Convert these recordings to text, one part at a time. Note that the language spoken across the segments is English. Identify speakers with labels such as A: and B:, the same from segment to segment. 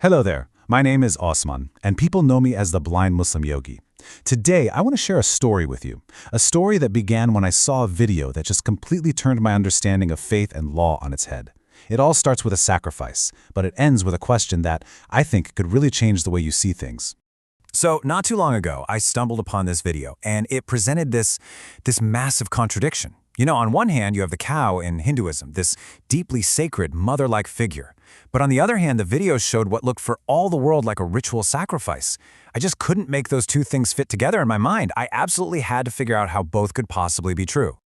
A: Hello there, my name is Osman, and people know me as the blind Muslim yogi. Today, I want to share a story with you, a story that began when I saw a video that just completely turned my understanding of faith and law on its head. It all starts with a sacrifice, but it ends with a question that I think could really change the way you see things.
B: So not too long ago, I stumbled upon this video, and it presented this massive contradiction. On one hand, you have the cow in Hinduism, this deeply sacred, mother-like figure. But on the other hand, the video showed what looked for all the world like a ritual sacrifice. I just couldn't make those two things fit together in my mind. I absolutely had to figure out how both could possibly be true.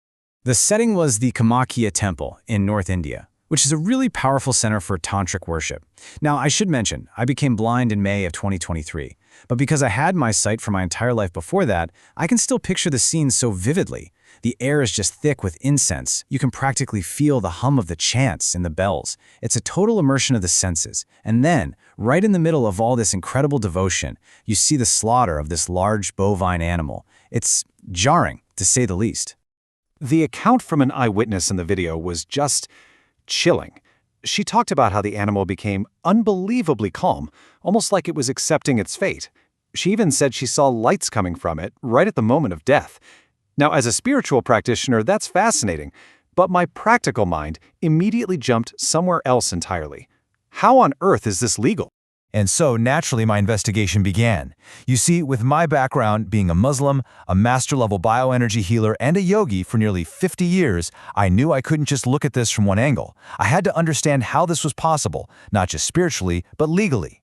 C: The setting was the Kamakhya Temple in North India, which is a really powerful center for tantric worship. Now, I should mention, I became blind in May of 2023, but because I had my sight for my entire life before that, I can still picture the scene so vividly. The air is just thick with incense. You can practically feel the hum of the chants and the bells. It's a total immersion of the senses. And then, right in the middle of all this incredible devotion, you see the slaughter of this large bovine animal. It's jarring, to say the least.
D: The account from an eyewitness in the video was just chilling. She talked about how the animal became unbelievably calm, almost like it was accepting its fate. She even said she saw lights coming from it right at the moment of death. Now, as a spiritual practitioner, that's fascinating, but my practical mind immediately jumped somewhere else entirely. How on earth is this legal?
B: And so, naturally, my investigation began. You see, with my background being a Muslim, a master-level bioenergy healer, and a yogi for nearly 50 years, I knew I couldn't just look at this from one angle. I had to understand how this was possible, not just spiritually, but legally.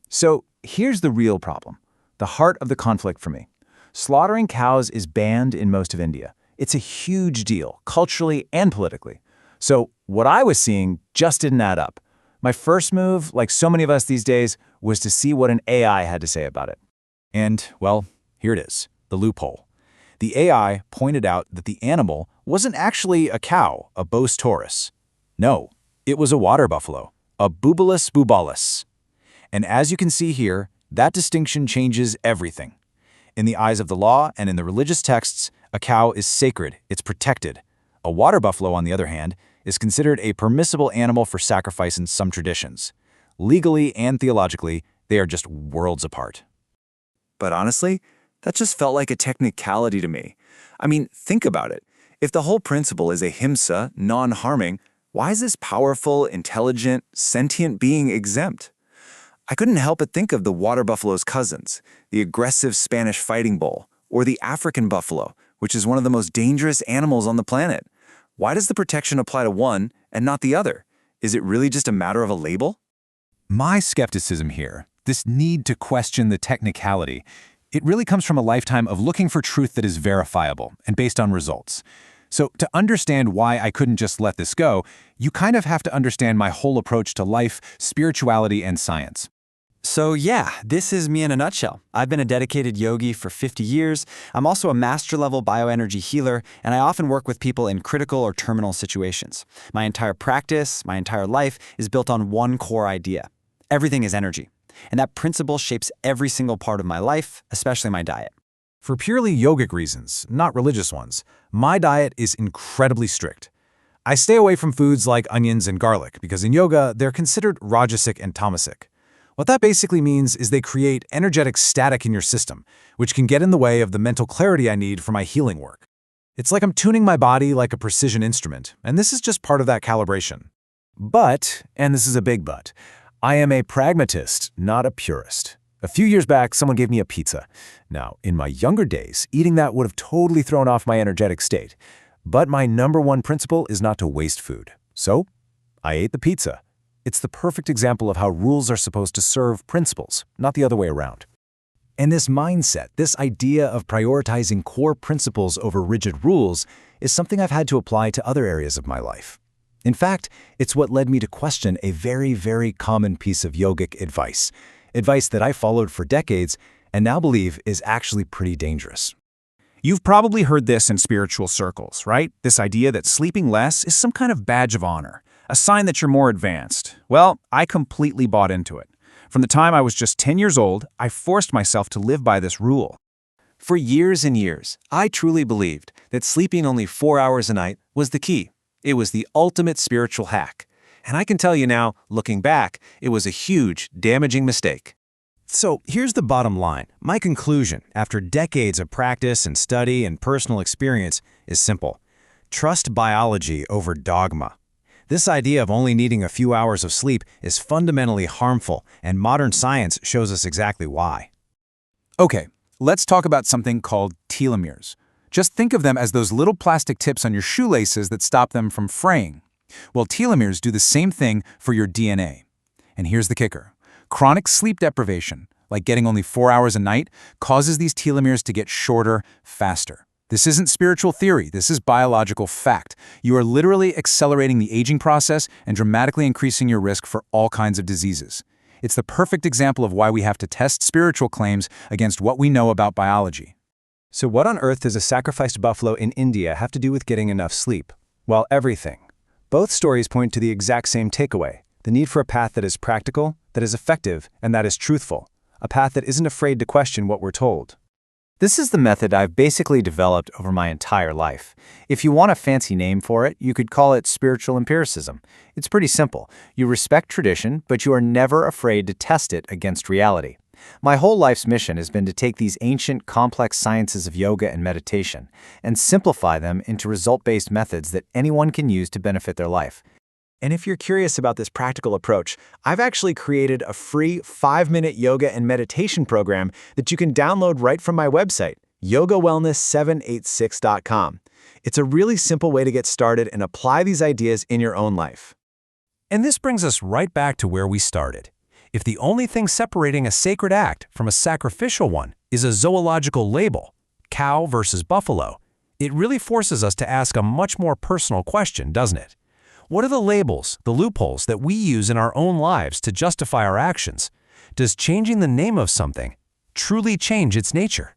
C: So here's the real problem, the heart of the conflict for me. Slaughtering cows is banned in most of India. It's a huge deal, culturally and politically. So what I was seeing just didn't add up. My first move, like so many of us these days, was to see what an AI had to say about it.
B: And, well, here it is, the loophole. The AI pointed out that the animal wasn't actually a cow, a Bos taurus. No, it was a water buffalo, a Bubalus bubalus. And as you can see here, that distinction changes everything. In the eyes of the law and in the religious texts, a cow is sacred, it's protected. A water buffalo, on the other hand, is considered a permissible animal for sacrifice in some traditions. Legally and theologically, they are just worlds apart.
E: But honestly, that just felt like a technicality to me. I mean, think about it. If the whole principle is ahimsa, non-harming, why is this powerful, intelligent, sentient being exempt? I couldn't help but think of the water buffalo's cousins, the aggressive Spanish fighting bull, or the African buffalo, which is one of the most dangerous animals on the planet. Why does the protection apply to one and not the other? Is it really just a matter of a label?
B: My skepticism here, this need to question the technicality, it really comes from a lifetime of looking for truth that is verifiable and based on results. So to understand why I couldn't just let this go, you kind of have to understand my whole approach to life, spirituality, and science.
F: So yeah, this is me in a nutshell. I've been a dedicated yogi for 50 years. I'm also a master-level bioenergy healer, and I often work with people in critical or terminal situations. My entire practice, my entire life is built on one core idea. Everything is energy. And that principle shapes every single part of my life, especially my diet.
A: For purely yogic reasons, not religious ones, my diet is incredibly strict. I stay away from foods like onions and garlic because in yoga, they're considered rajasic and tamasic. What that basically means is they create energetic static in your system, which can get in the way of the mental clarity I need for my healing work. It's like I'm tuning my body like a precision instrument, and this is just part of that calibration. But, and this is a big but, I am a pragmatist, not a purist. A few years back, someone gave me a pizza. Now, in my younger days, eating that would have totally thrown off my energetic state. But my #1 principle is not to waste food. So, I ate the pizza. It's the perfect example of how rules are supposed to serve principles, not the other way around. And this mindset, this idea of prioritizing core principles over rigid rules, is something I've had to apply to other areas of my life. In fact, it's what led me to question a very, very common piece of yogic advice that I followed for decades and now believe is actually pretty dangerous.
G: You've probably heard this in spiritual circles, right? This idea that sleeping less is some kind of badge of honor, a sign that you're more advanced. Well, I completely bought into it. From the time I was just 10 years old, I forced myself to live by this rule.
E: For years and years, I truly believed that sleeping only 4 hours a night was the key. It was the ultimate spiritual hack.
D: And I can tell you now, looking back, it was a huge, damaging mistake.
C: So here's the bottom line. My conclusion, after decades of practice and study and personal experience, is simple. Trust biology over dogma. This idea of only needing a few hours of sleep is fundamentally harmful, and modern science shows us exactly why.
B: Okay, let's talk about something called telomeres. Just think of them as those little plastic tips on your shoelaces that stop them from fraying. Well, telomeres do the same thing for your DNA. And here's the kicker. Chronic sleep deprivation, like getting only 4 hours a night, causes these telomeres to get shorter faster. This isn't spiritual theory, this is biological fact. You are literally accelerating the aging process and dramatically increasing your risk for all kinds of diseases. It's the perfect example of why we have to test spiritual claims against what we know about biology.
C: So what on earth does a sacrificed buffalo in India have to do with getting enough sleep? Well, everything. Both stories point to the exact same takeaway, the need for a path that is practical, that is effective, and that is truthful, a path that isn't afraid to question what we're told.
F: This is the method I've basically developed over my entire life. If you want a fancy name for it, you could call it spiritual empiricism. It's pretty simple. You respect tradition, but you are never afraid to test it against reality. My whole life's mission has been to take these ancient, complex sciences of yoga and meditation and simplify them into result-based methods that anyone can use to benefit their life. And if you're curious about this practical approach, I've actually created a free 5-minute yoga and meditation program that you can download right from my website, yogawellness786.com. It's a really simple way to get started and apply these ideas in your own life.
A: And this brings us right back to where we started. If the only thing separating a sacred act from a sacrificial one is a zoological label, cow versus buffalo, it really forces us to ask a much more personal question, doesn't it? What are the labels, the loopholes that we use in our own lives to justify our actions? Does changing the name of something truly change its nature?